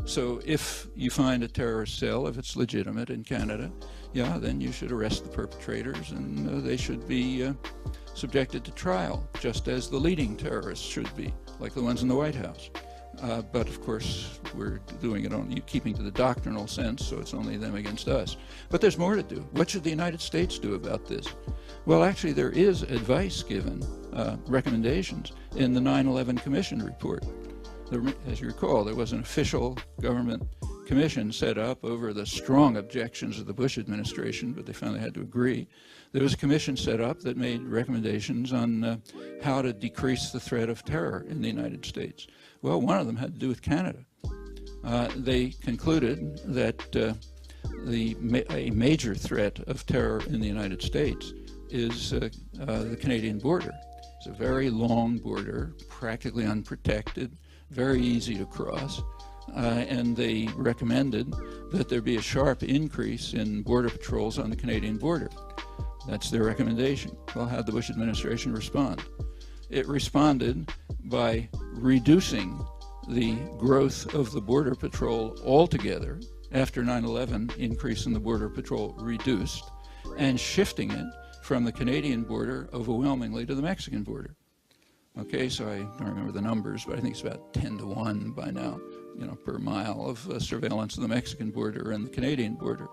S5: So if you find a terrorist cell, if it's legitimate in Canada, yeah, then you should arrest the perpetrators, and they should be subjected to trial, just as the leading terrorists should be, like the ones in the White House. But of course, we're doing it only keeping to the doctrinal sense, so it's only them against us. But there's more to do. What should the United States do about this? Well, actually, there is advice given, recommendations, in the 9/11 Commission report. As you recall, there was an official government commission set up over the strong objections of the Bush administration, but they finally had to agree. There was a commission set up that made recommendations on how to decrease the threat of terror in the United States. Well, one of them had to do with Canada. They concluded that a major threat of terror in the United States is the Canadian border. It's a very long border, practically unprotected, very easy to cross, and they recommended that there be a sharp increase in border patrols on the Canadian border. That's their recommendation. Well, how'd the Bush administration respond? It responded by reducing the growth of the border patrol altogether after 9/11 increase in the border patrol reduced, and shifting it from the Canadian border overwhelmingly to the Mexican border. Okay, so I don't remember the numbers, but I think it's about 10-to-1 by now, per mile of surveillance of the Mexican border and the Canadian border.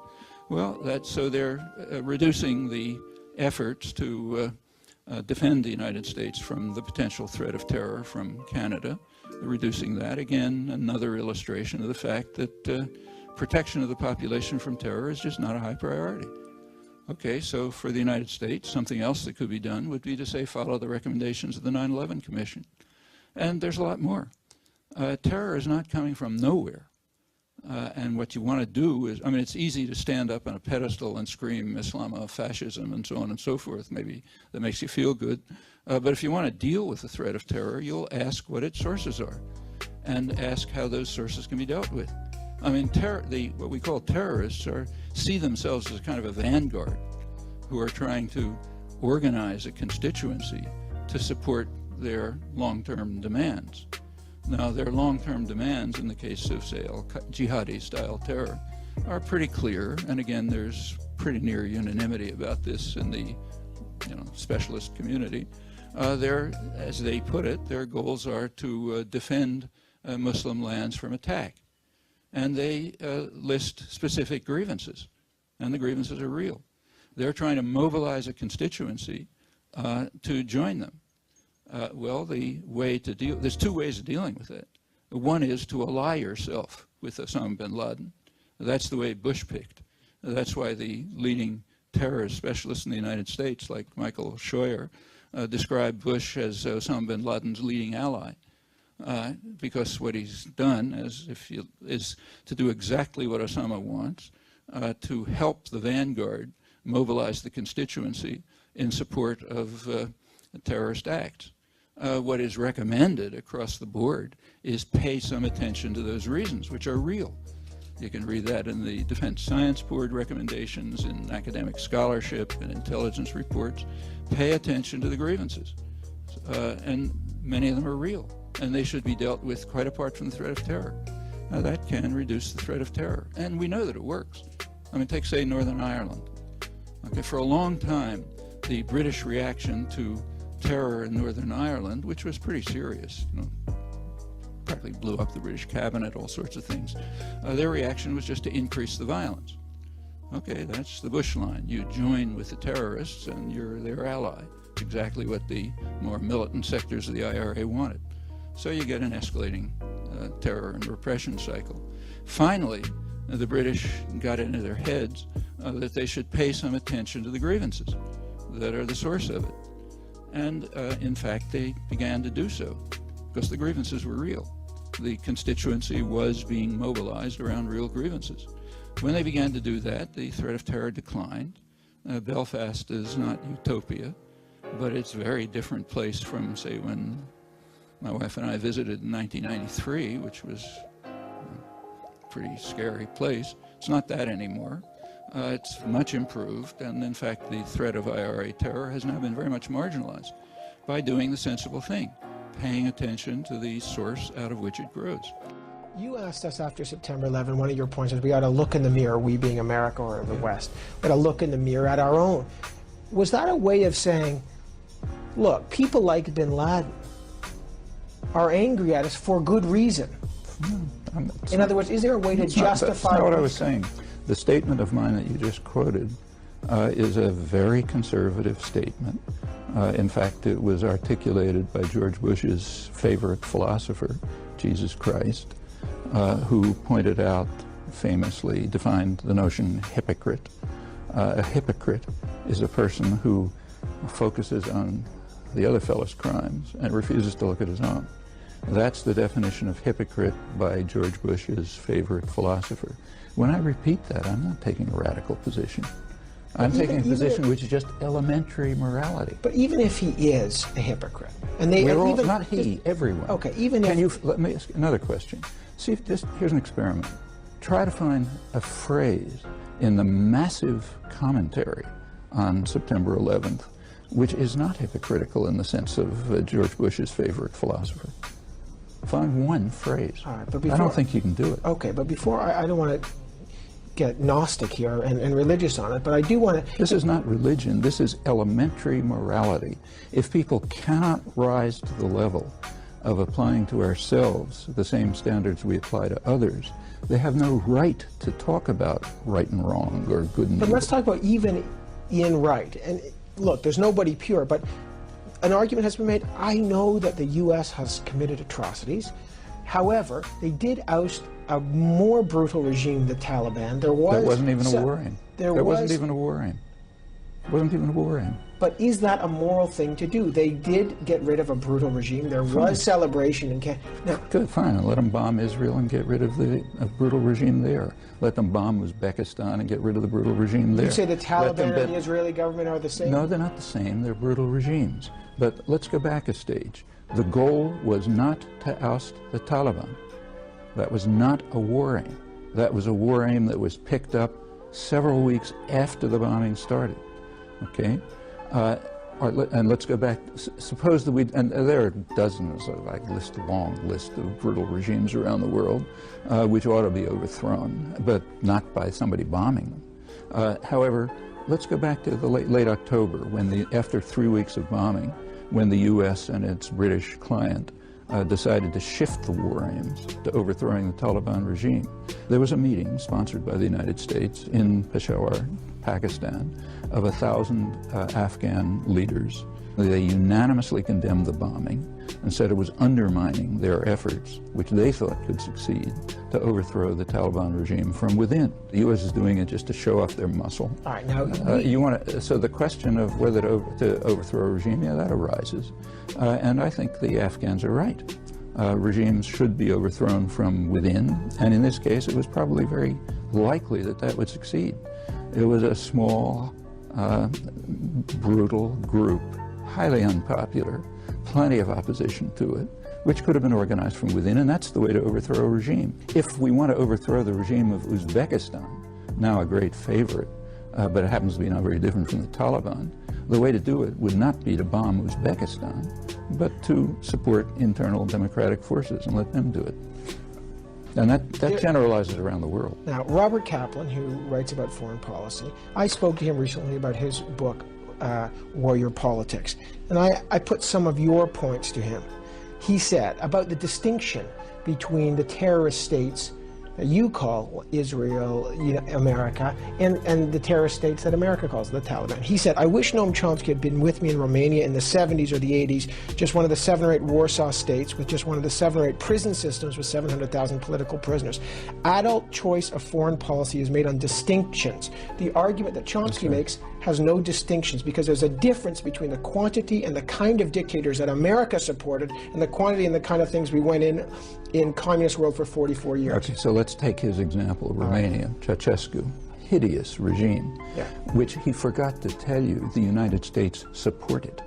S5: Well, so they're reducing the efforts to defend the United States from the potential threat of terror from Canada, reducing that. Again, another illustration of the fact that protection of the population from terror is just not a high priority. Okay, so for the United States, something else that could be done would be to say, follow the recommendations of the 9/11 Commission. And there's a lot more. Terror is not coming from nowhere. And what you want to do is, it's easy to stand up on a pedestal and scream Islamofascism and so on and so forth. Maybe that makes you feel good. But if you want to deal with the threat of terror, you'll ask what its sources are and ask how those sources can be dealt with. What we call terrorists see themselves as kind of a vanguard who are trying to organize a constituency to support their long-term demands. Now, their long-term demands in the case of, say, jihadi-style terror are pretty clear, and again, there's pretty near unanimity about this in the specialist community. As they put it, their goals are to defend Muslim lands from attack. And they list specific grievances, and the grievances are real. They're trying to mobilize a constituency to join them. There's two ways of dealing with it. One is to ally yourself with Osama bin Laden. That's the way Bush picked. That's why the leading terrorist specialists in the United States, like Michael Scheuer, described Bush as Osama bin Laden's leading ally. Because what he's done is to do exactly what Osama wants, to help the vanguard mobilize the constituency in support of terrorist acts. What is recommended across the board is pay some attention to those reasons, which are real. You can read that in the Defense Science Board recommendations, in academic scholarship, and intelligence reports. Pay attention to the grievances. And many of them are real, and they should be dealt with quite apart from the threat of terror. Now, that can reduce the threat of terror, and we know that it works. Take, say, Northern Ireland. Okay, for a long time, the British reaction to terror in Northern Ireland, which was pretty serious, practically blew up the British cabinet, all sorts of things, their reaction was just to increase the violence. Okay, that's the Bush line. You join with the terrorists, and you're their ally. Exactly what the more militant sectors of the IRA wanted. So you get an escalating terror and repression cycle. Finally, the British got into their heads that they should pay some attention to the grievances that are the source of it. And in fact, they began to do so because the grievances were real. The constituency was being mobilized around real grievances. When they began to do that, the threat of terror declined. Belfast is not utopia, but it's a very different place from, say, when my wife and I visited in 1993, which was a pretty scary place. It's not that anymore. It's much improved, and in fact, the threat of IRA terror has now been very much marginalized by doing the sensible thing, paying attention to the source out of which it grows.
S11: You asked us after September 11, one of your points is we ought to look in the mirror, we being America or the West, we ought to look in the mirror at our own. Was that a way of saying, look, people like bin Laden are angry at us for good reason? In other words, is there a way to justify...
S5: That's not what I was saying. The statement of mine that you just quoted is a very conservative statement. In fact, it was articulated by George Bush's favorite philosopher, Jesus Christ, who pointed out, famously defined the notion hypocrite. A hypocrite is a person who focuses on the other fellow's crimes and refuses to look at his own. That's the definition of hypocrite by George Bush's favorite philosopher. When I repeat that, I'm not taking a radical position. I'm taking a position which is just elementary morality.
S11: But even if he is a hypocrite, and
S5: not he, everyone.
S11: Okay, even if...
S5: Let me ask another question. See if here's an experiment. Try to find a phrase in the massive commentary on September 11th which is not hypocritical in the sense of George Bush's favorite philosopher. Find one phrase.
S11: All right, but before,
S5: I don't think you can do it.
S11: Okay, but before, I don't want to get Gnostic here and religious on it, but I do want to...
S5: This is not religion. This is elementary morality. If people cannot rise to the level of applying to ourselves the same standards we apply to others, they have no right to talk about right and wrong or good and evil.
S11: But let's talk about even in right. And look, there's nobody pure, but an argument has been made. I know that the U.S. has committed atrocities. However, they did oust a more brutal regime, the Taliban. There was...
S5: That wasn't even a war aim. There wasn't even a war aim. It wasn't even a war aim.
S11: But is that a moral thing to do? They did get rid of a brutal regime. There was celebration in now.
S5: Good, fine. Let them bomb Israel and get rid of the brutal regime there. Let them bomb Uzbekistan and get rid of the brutal regime there.
S11: You say the Taliban and the Israeli government are the same?
S5: No, they're not the same. They're brutal regimes. But let's go back a stage. The goal was not to oust the Taliban. That was not a war aim. That was a war aim that was picked up several weeks after the bombing started. Okay? And let's go back. Suppose that and there are dozens of, long list of brutal regimes around the world which ought to be overthrown, but not by somebody bombing them. However, let's go back to the late October, when after 3 weeks of bombing, when the U.S. and its British client decided to shift the war aims to overthrowing the Taliban regime. There was a meeting sponsored by the United States in Peshawar, Pakistan, of 1,000 Afghan leaders. They unanimously condemned the bombing and said it was undermining their efforts, which they thought could succeed, to overthrow the Taliban regime from within. The U.S. is doing it just to show off their muscle.
S11: All right, now...
S5: so the question of whether to overthrow a regime, yeah, that arises. And I think the Afghans are right. Regimes should be overthrown from within, and in this case, it was probably very likely that that would succeed. It was a small, brutal group, highly unpopular, plenty of opposition to it, which could have been organized from within, and that's the way to overthrow a regime. If we want to overthrow the regime of Uzbekistan, now a great favorite, but it happens to be not very different from the Taliban, the way to do it would not be to bomb Uzbekistan, but to support internal democratic forces and let them do it. And that generalizes around the world.
S11: Now, Robert Kaplan, who writes about foreign policy, I spoke to him recently about his book, Warrior Politics, and I put some of your points to him. He said about the distinction between the terrorist states that you call Israel, America, and the terrorist states that America calls the Taliban. He said, I wish Noam Chomsky had been with me in Romania in the 70s or the 80s, just one of the 7 or 8 Warsaw states with just one of the 7 or 8 prison systems with 700,000 political prisoners. Adult choice of foreign policy is made on distinctions. The argument that Chomsky makes has no distinctions because there's a difference between the quantity and the kind of dictators that America supported and the quantity and the kind of things we went in communist world for 44 years.
S5: Okay, so let's take his example of Romania, Ceausescu, hideous regime, which he forgot to tell you the United States supported.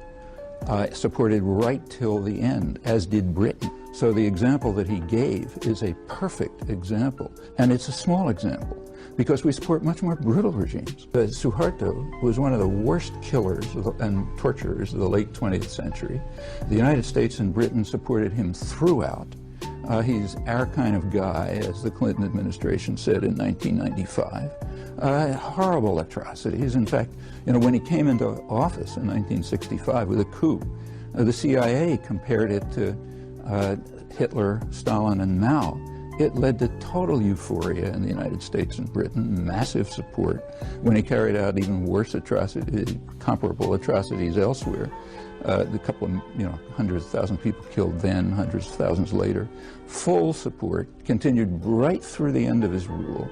S5: Supported right till the end, as did Britain. So the example that he gave is a perfect example, and it's a small example, because we support much more brutal regimes. Suharto was one of the worst killers and torturers of the late 20th century. The United States and Britain supported him throughout. He's our kind of guy, as the Clinton administration said in 1995. Horrible atrocities. In fact, when he came into office in 1965 with a coup, the CIA compared it to Hitler, Stalin, and Mao. It led to total euphoria in the United States and Britain, massive support when he carried out even worse atrocities, comparable atrocities elsewhere. The couple of, hundreds of thousands of people killed then, hundreds of thousands later. Full support, continued right through the end of his rule.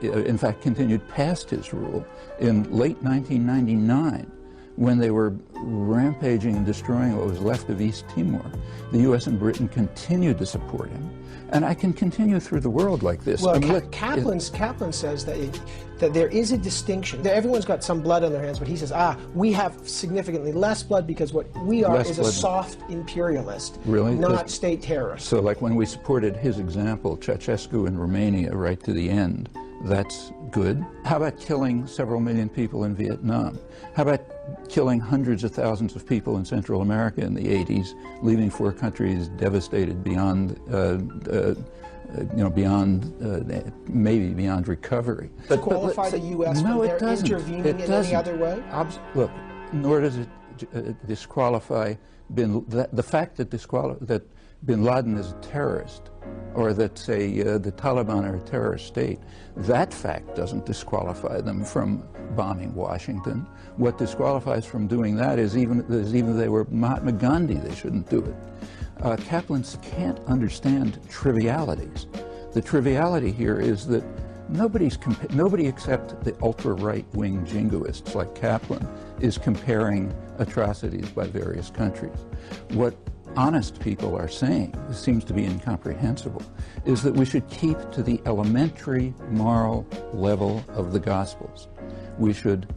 S5: In fact, continued past his rule. In late 1999, when they were rampaging and destroying what was left of East Timor, the U.S. and Britain continued to support him. And I can continue through the world like this.
S11: Well, Kaplan says that there is a distinction. That everyone's got some blood on their hands, but he says, we have significantly less blood because what we are is a soft imperialist, not state terrorist.
S5: So like when we supported his example, Ceausescu in Romania right to the end, that's good. How about killing several million people in Vietnam? How about killing hundreds of thousands of people in Central America in the 80s, leaving 4 countries devastated beyond, maybe beyond recovery?
S11: Disqualify the U.S. from their intervening in any other way?
S5: Look, nor does it disqualify the fact that Bin Laden is a terrorist, or that, say, the Taliban are a terrorist state, that fact doesn't disqualify them from bombing Washington. What disqualifies from doing that is even if they were Mahatma Gandhi, they shouldn't do it. Kaplans can't understand trivialities. The triviality here is that nobody except the ultra-right-wing jingoists like Kaplan is comparing atrocities by various countries. What honest people are saying, this seems to be incomprehensible, is that we should keep to the elementary moral level of the Gospels. We should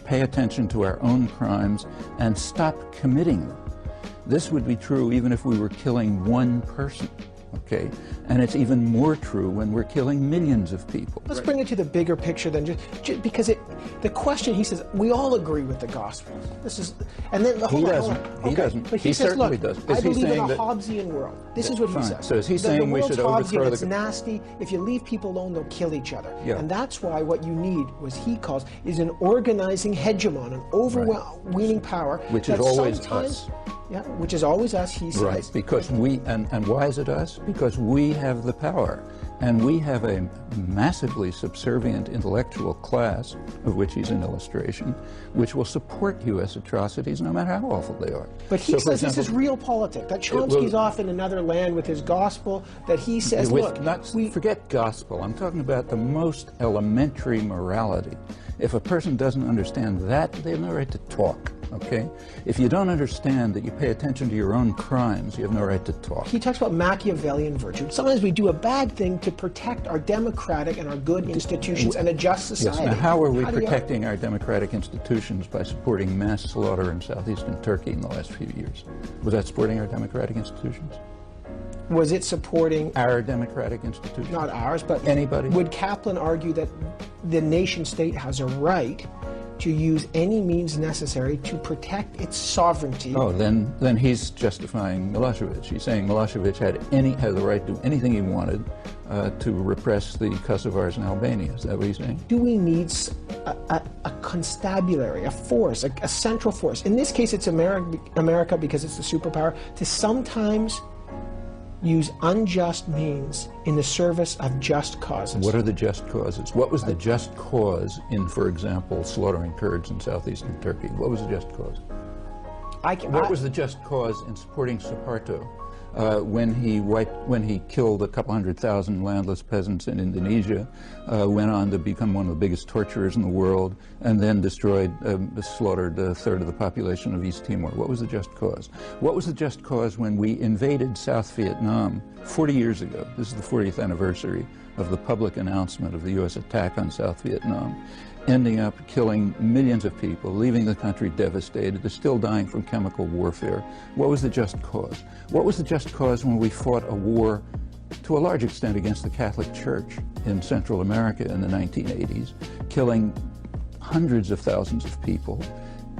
S5: pay attention to our own crimes and stop committing them. This would be true even if we were killing one person, okay? And it's even more true when we're killing millions of people.
S11: Let's bring it to the bigger picture than just because the question, he says, we all agree with the gospel. This is, and then
S5: He doesn't.
S11: But he says, look, I believe in a Hobbesian world. This is what he says.
S5: So is he saying we should overthrow
S11: It's nasty. If you leave people alone, they'll kill each other.
S5: Yeah.
S11: And that's why what you need, what he calls, is an organizing hegemon, an overweening power.
S5: Which is always us.
S11: Yeah, which is always us, he says.
S5: Right, because and why is it us? Because we have the power. And we have a massively subservient intellectual class, of which he's an illustration, which will support U.S. atrocities no matter how awful they are.
S11: But he says this is real politics. That Chomsky's off in another land with his gospel, that he says,
S5: forget gospel. I'm talking about the most elementary morality. If a person doesn't understand that, they have no right to talk. Okay? If you don't understand that you pay attention to your own crimes, you have no right to talk.
S11: He talks about Machiavellian virtue. Sometimes we do a bad thing to protect our democratic and our good institutions and a just society.
S5: Yes. Now, how are we protecting our democratic institutions by supporting mass slaughter in southeastern Turkey in the last few years? Was that supporting our democratic institutions?
S11: Was it supporting
S5: our democratic institutions?
S11: Not ours, but
S5: anybody.
S11: Would Kaplan argue that the nation state has a right to use any means necessary to protect its sovereignty?
S5: Oh, then he's justifying Milosevic. He's saying Milosevic had the right to do anything he wanted to repress the Kosovars in Albania. Is that what he's saying?
S11: Do we need a constabulary, a force, a central force? In this case, it's America because it's the superpower, to sometimes use unjust means in the service of just causes.
S5: What are the just causes? What was the just cause in, for example, slaughtering Kurds in southeastern Turkey? What was the just cause? What was the just cause in supporting Suharto when he killed a couple 100,000 landless peasants in Indonesia, went on to become one of the biggest torturers in the world, and then slaughtered a third of the population of East Timor? What was the just cause? What was the just cause when we invaded South Vietnam 40 years ago? This is the 40th anniversary of the public announcement of the U.S. attack on South Vietnam, ending up killing millions of people, leaving the country devastated. They're still dying from chemical warfare. What was the just cause? What was the just cause when we fought a war to a large extent against the Catholic Church in Central America in the 1980s, killing hundreds of thousands of people,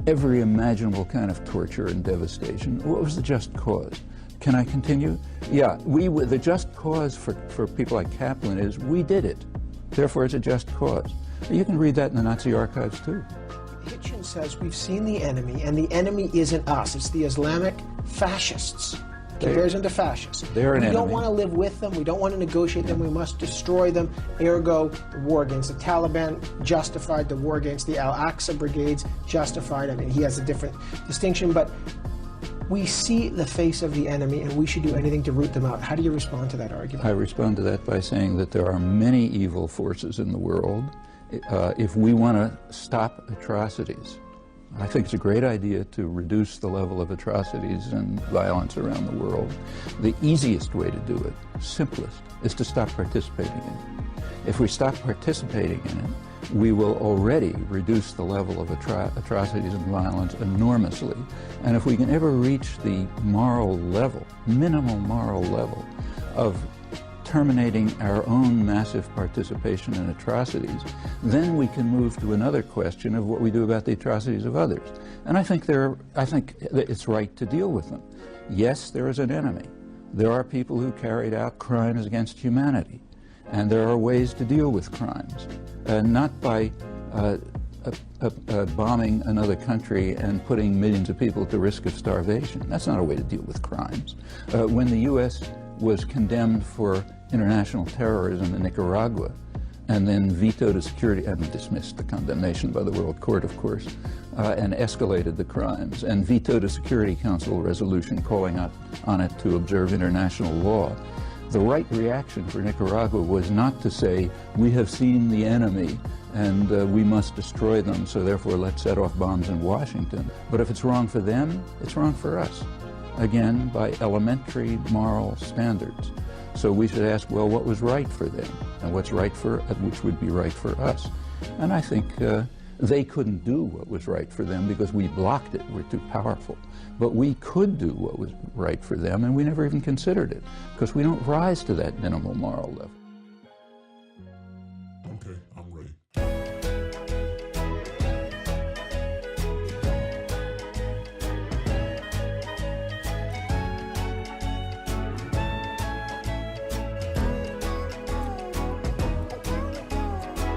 S5: every imaginable kind of torture and devastation? What was the just cause? Can I continue? Yeah, the just cause for people like Kaplan is we did it. Therefore, it's a just cause. You can read that in the Nazi archives, too.
S11: Hitchens says we've seen the enemy, and the enemy isn't us. It's the Islamic fascists. Compares them to fascists.
S5: They're an enemy.
S11: We don't want to live with them. We don't want to negotiate them. We must destroy them. Ergo, the war against the Taliban justified. The war against the Al-Aqsa brigades justified. I mean, he has a different distinction, but we see the face of the enemy, and we should do anything to root them out. How do you respond to that argument?
S5: I respond to that by saying that there are many evil forces in the world. If we want to stop atrocities, I think it's a great idea to reduce the level of atrocities and violence around the world. The easiest way to do it, simplest, is to stop participating in it. If we stop participating in it, we will already reduce the level of atrocities and violence enormously. And if we can ever reach the moral level, minimal moral level, of terminating our own massive participation in atrocities, then we can move to another question of what we do about the atrocities of others. And I think it's right to deal with them. Yes, there is an enemy. There are people who carried out crimes against humanity, and there are ways to deal with crimes, not by bombing another country and putting millions of people at the risk of starvation. That's not a way to deal with crimes. When the U.S. was condemned for international terrorism in Nicaragua, and then vetoed a security, and dismissed the condemnation by the World Court, of course, and escalated the crimes, and vetoed a Security Council resolution calling on it to observe international law. The right reaction for Nicaragua was not to say, we have seen the enemy and we must destroy them, so therefore let's set off bombs in Washington. But if it's wrong for them, it's wrong for us. Again, by elementary moral standards. So we should ask, well, what was right for them, and what's right which would be right for us? And I think they couldn't do what was right for them because we blocked it. We're too powerful. But we could do what was right for them, and we never even considered it because we don't rise to that minimal moral level.